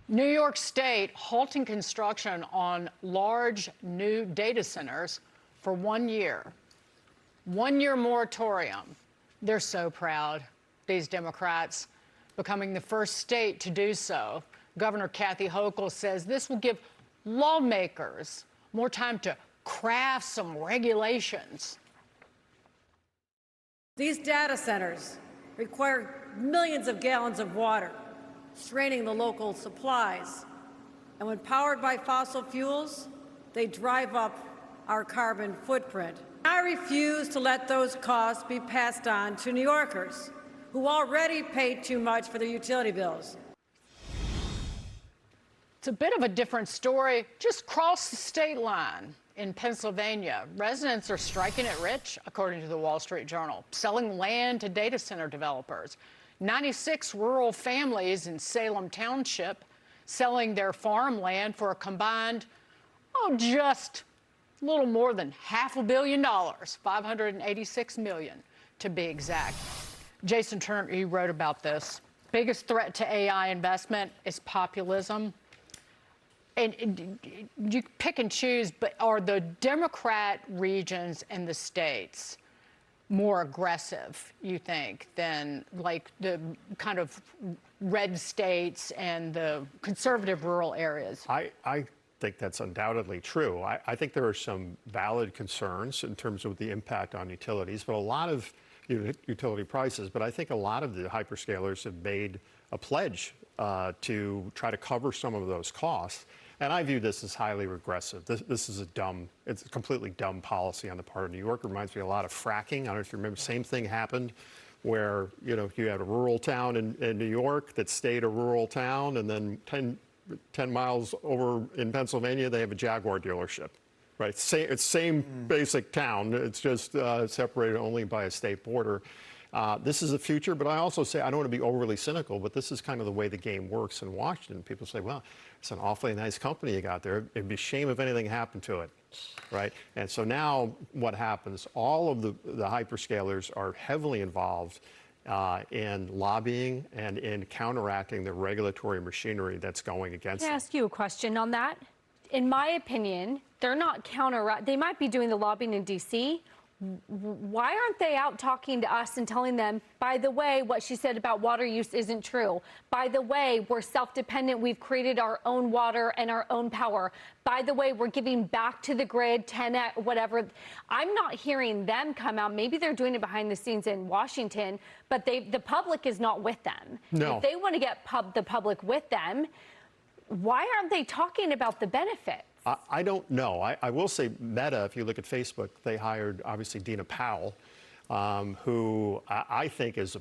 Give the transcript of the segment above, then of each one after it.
New York State halting construction on large new data centers for 1 year. 1 year moratorium. They're so proud, these Democrats, becoming the first state to do so. Governor Kathy Hochul says this will give lawmakers more time to craft some regulations. These data centers require millions of gallons of water, straining the local supplies. And when powered by fossil fuels, they drive up our carbon footprint. I refuse to let those costs be passed on to New Yorkers, who already pay too much for their utility bills. It's a bit of a different story. Just cross the state line in Pennsylvania. Residents are striking it rich, according to the Wall Street Journal, selling land to data center developers. 96 rural families in Salem Township selling their farmland for a combined, just a little more than $500 million, $586 million to be exact. Jason Turner, you wrote about this. Biggest threat to AI investment is populism. And you pick and choose, but are the Democrat regions and the states more aggressive, you think, than like the kind of red states and the conservative rural areas? I think that's undoubtedly true. I think there are some valid concerns in terms of the impact on utilities, but a lot of utility prices. But I think a lot of the hyperscalers have made a pledge to try to cover some of those costs. And I view this as highly regressive. This is it's a completely dumb policy on the part of New York. It reminds me a lot of fracking. I don't know if you remember, same thing happened where, you had a rural town in New York that stayed a rural town, and then 10 miles over in Pennsylvania, they have a Jaguar dealership, right? It's same basic town. It's just separated only by a state border. This is the future, but I also say, I don't want to be overly cynical, but this is kind of the way the game works in Washington. People say, well, it's an awfully nice company you got there. It'd be a shame if anything happened to it, right? And so now what happens, all of the hyperscalers are heavily involved in lobbying and in counteracting the regulatory machinery that's going against them. Can I ask you a question on that? In my opinion, they're not they might be doing the lobbying in D.C. Why aren't they out talking to us and telling them, by the way, what she said about water use isn't true? By the way, we're self-dependent. We've created our own water and our own power. By the way, we're giving back to the grid, 10, whatever. I'm not hearing them come out. Maybe they're doing it behind the scenes in Washington, but the public is not with them. No. If they want to get the public with them, why aren't they talking about the benefits? I don't know. I will say Meta, if you look at Facebook, they hired, obviously, Dina Powell, who I think is a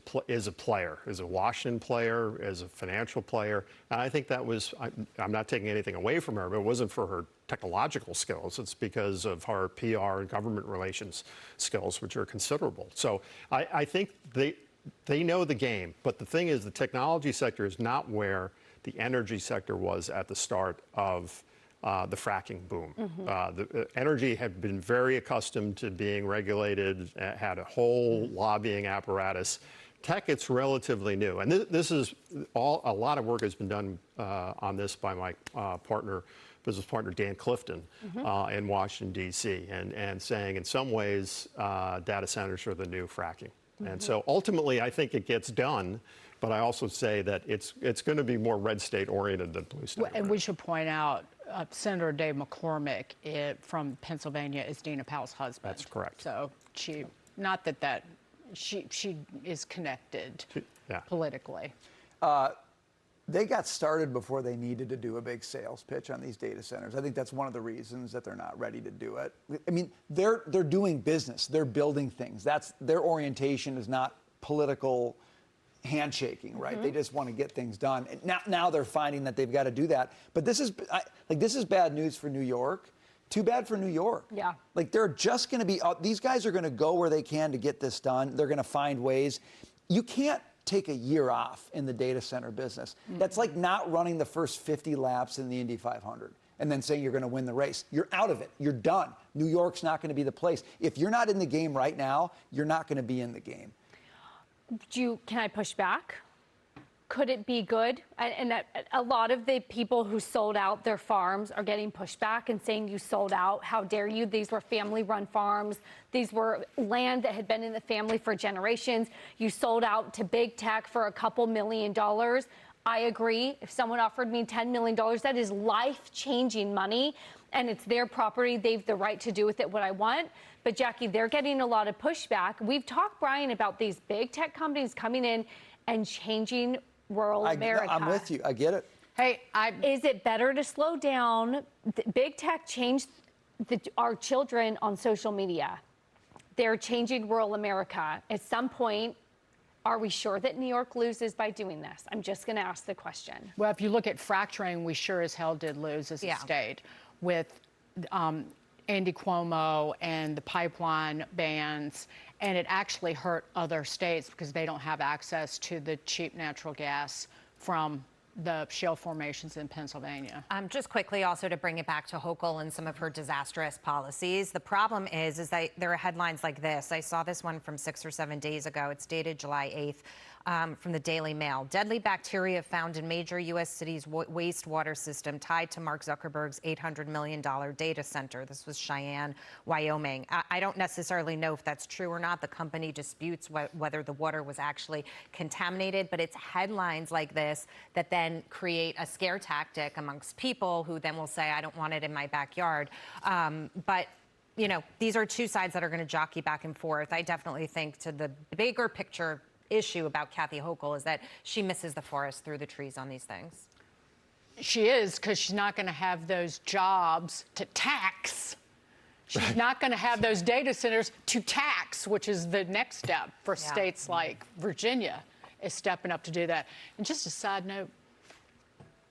player, is a Washington player, is a financial player. And I think that was, I'm not taking anything away from her, but it wasn't for her technological skills. It's because of her PR and government relations skills, which are considerable. So I think they know the game. But the thing is, the technology sector is not where the energy sector was at the start of the fracking boom. The energy had been very accustomed to being regulated, had a whole lobbying apparatus. Tech, it's relatively new. And this is a lot of work has been done on this by my business partner, Dan Clifton, in Washington, D.C., and saying in some ways data centers are the new fracking. And so ultimately, I think it gets done. But I also say that it's going to be more red state oriented than blue state oriented. And we should point out Senator Dave McCormick from Pennsylvania is Dina Powell's husband. That's correct. So she is connected politically. They got started before they needed to do a big sales pitch on these data centers. I think that's one of the reasons that they're not ready to do it. I mean, they're doing business. They're building things. that's their orientation is not political handshaking, right? They just want to get things done. And now they're finding that they've got to do that. But this is bad news for New York. Too bad for New York. Yeah. Like, they're just going to be these guys are going to go where they can to get this done. They're going to find ways. You can't take a year off in the data center business. That's like not running the first 50 laps in the Indy 500 and then saying you're going to win the race. You're out of it. You're done. New York's not going to be the place. If you're not in the game right now, you're not going to be in the game. Can I push back? Could it be good? And a lot of the people who sold out their farms are getting pushback and saying, you sold out, how dare you? These were family-run farms. These were land that had been in the family for generations. You sold out to big tech for a couple $1 million. I agree. If someone offered me $10 million, that is life-changing money, and it's their property. They have the right to do with it what I want. But Jackie, they're getting a lot of pushback. We've talked, Brian, about these big tech companies coming in and changing rural America. I'm with you. I get it. Hey, Is it better to slow down? Big tech changed our children on social media. They're changing rural America. At some point, are we sure that New York loses by doing this? I'm just going to ask the question. Well, if you look at fracturing, we sure as hell did lose as a state with Andy Cuomo and the pipeline bans, and it actually hurt other states because they don't have access to the cheap natural gas from the shale formations in Pennsylvania. Just quickly, also to bring it back to Hochul and some of her disastrous policies. The problem is that there are headlines like this. I saw this one from 6 or 7 days ago. It's dated July 8th. From the Daily Mail. Deadly bacteria found in major U.S. cities' wastewater system tied to Mark Zuckerberg's $800 million data center. This was Cheyenne, Wyoming. I don't necessarily know if that's true or not. The company disputes whether the water was actually contaminated, but it's headlines like this that then create a scare tactic amongst people who then will say, I don't want it in my backyard. But you know, these are two sides that are going to jockey back and forth. I definitely think to the bigger picture issue about Kathy Hochul is that she misses the forest through the trees on these things. She is, because she's not going to have those jobs to tax. She's not going to have those data centers to tax, which is the next step for states like Virginia is stepping up to do that. And just a side note,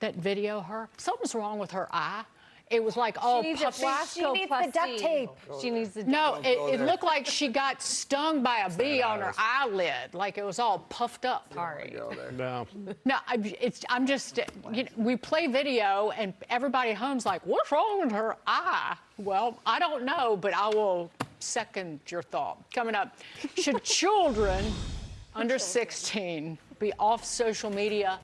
that video, something's wrong with her eye. It was like all She needs puffy. the duct tape. She needs the No, it looked like she got stung by a bee on her eyelid, like it was all puffed up. Sorry. No. No, I'm just, you know, we play video and everybody at home's like, what's wrong with her eye? Well, I don't know, but I will second your thought. Coming up, should children under 16 be off social media